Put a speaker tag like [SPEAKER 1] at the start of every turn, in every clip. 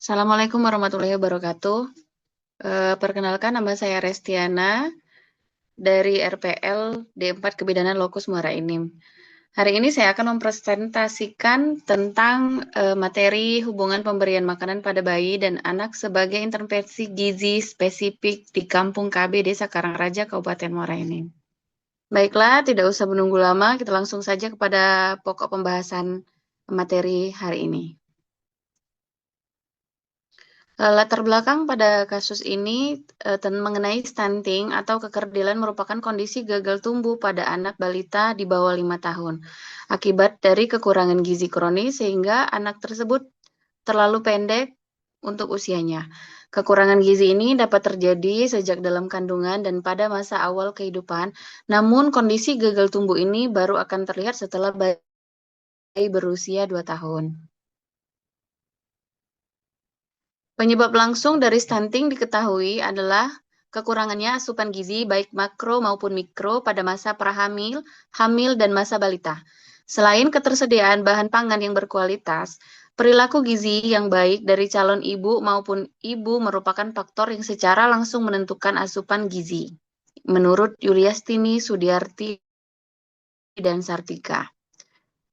[SPEAKER 1] Assalamualaikum warahmatullahi wabarakatuh. Perkenalkan nama saya Restiana dari RPL D4 Kebidanan Lokus Muara Enim. Hari ini saya akan mempresentasikan tentang materi hubungan pemberian makanan pada bayi dan anak sebagai intervensi gizi spesifik di Kampung KB Desa Karangraja, Kabupaten Muara Enim. Baiklah, tidak usah menunggu lama, kita langsung saja kepada pokok pembahasan materi hari ini. Latar belakang pada kasus ini mengenai stunting atau kekerdilan merupakan kondisi gagal tumbuh pada anak balita di bawah 5 tahun. Akibat dari kekurangan gizi kronis sehingga anak tersebut terlalu pendek untuk usianya. Kekurangan gizi ini dapat terjadi sejak dalam kandungan dan pada masa awal kehidupan, namun kondisi gagal tumbuh ini baru akan terlihat setelah bayi berusia 2 tahun. Penyebab langsung dari stunting diketahui adalah kekurangannya asupan gizi baik makro maupun mikro pada masa prahamil, hamil, dan masa balita. Selain ketersediaan bahan pangan yang berkualitas, perilaku gizi yang baik dari calon ibu maupun ibu merupakan faktor yang secara langsung menentukan asupan gizi. Menurut Yuliastini, Sudiarti, dan Sartika.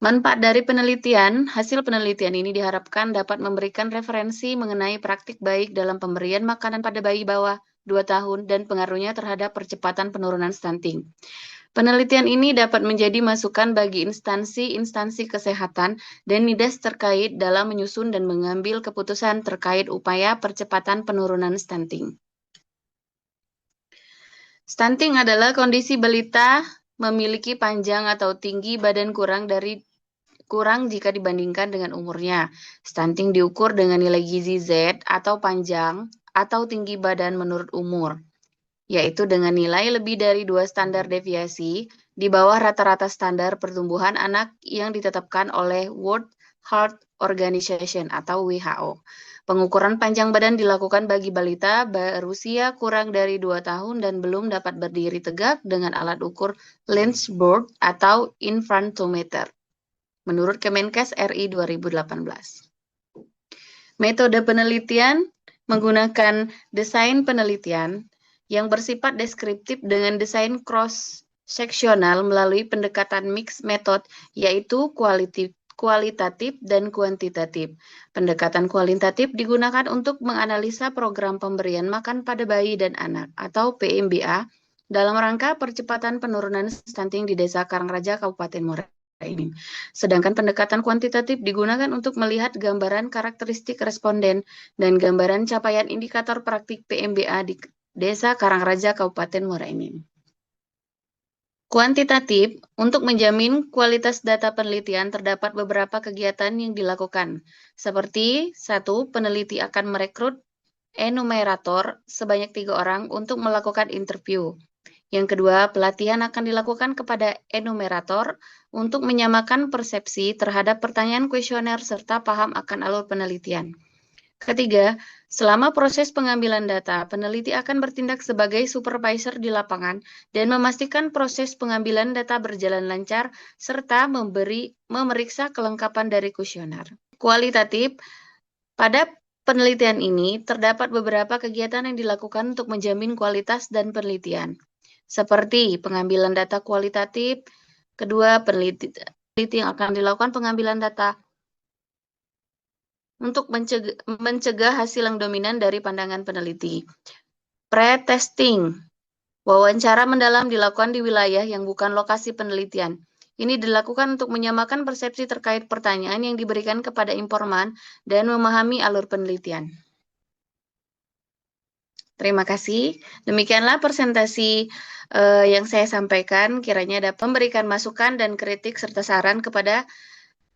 [SPEAKER 1] Manfaat dari penelitian, hasil penelitian ini diharapkan dapat memberikan referensi mengenai praktik baik dalam pemberian makanan pada bayi bawah 2 tahun dan pengaruhnya terhadap percepatan penurunan stunting. Penelitian ini dapat menjadi masukan bagi instansi-instansi kesehatan dan NIDAS terkait dalam menyusun dan mengambil keputusan terkait upaya percepatan penurunan stunting. Stunting adalah kondisi balita memiliki panjang atau tinggi badan kurang jika dibandingkan dengan umurnya. Stunting diukur dengan nilai gizi Z atau panjang atau tinggi badan menurut umur, yaitu dengan nilai lebih dari 2 standar deviasi di bawah rata-rata standar pertumbuhan anak yang ditetapkan oleh World Health Organization atau WHO. Pengukuran panjang badan dilakukan bagi balita berusia kurang dari 2 tahun dan belum dapat berdiri tegak dengan alat ukur Lynch-Burd atau infantometer. Menurut Kemenkes RI 2018. Metode penelitian menggunakan desain penelitian yang bersifat deskriptif dengan desain cross-seksional melalui pendekatan mixed method, yaitu kualitatif dan kuantitatif. Pendekatan kualitatif digunakan untuk menganalisa program pemberian makan pada bayi dan anak atau PMBA dalam rangka percepatan penurunan stunting di Desa Karangraja, Kabupaten Muara Enim. Sedangkan pendekatan kuantitatif digunakan untuk melihat gambaran karakteristik responden dan gambaran capaian indikator praktik PMBA di Desa Karangraja, Kabupaten Muara Enim. Kuantitatif, untuk menjamin kualitas data penelitian terdapat beberapa kegiatan yang dilakukan, seperti 1. Peneliti akan merekrut enumerator sebanyak 3 orang untuk melakukan interview. Yang kedua, pelatihan akan dilakukan kepada enumerator untuk menyamakan persepsi terhadap pertanyaan kuesioner serta paham akan alur penelitian. Ketiga, selama proses pengambilan data, peneliti akan bertindak sebagai supervisor di lapangan dan memastikan proses pengambilan data berjalan lancar serta memeriksa kelengkapan dari kuesioner. Kualitatif, pada penelitian ini terdapat beberapa kegiatan yang dilakukan untuk menjamin kualitas dan penelitian, seperti pengambilan data kualitatif. Kedua, peneliti yang akan dilakukan pengambilan data untuk mencegah hasil yang dominan dari pandangan peneliti. Pre-testing, wawancara mendalam dilakukan di wilayah yang bukan lokasi penelitian. Ini dilakukan untuk menyamakan persepsi terkait pertanyaan yang diberikan kepada informan dan memahami alur penelitian. Terima kasih. Demikianlah presentasi yang saya sampaikan. Kiranya dapat memberikan masukan dan kritik serta saran kepada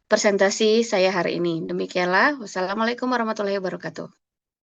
[SPEAKER 1] presentasi saya hari ini. Demikianlah. Wassalamualaikum warahmatullahi wabarakatuh.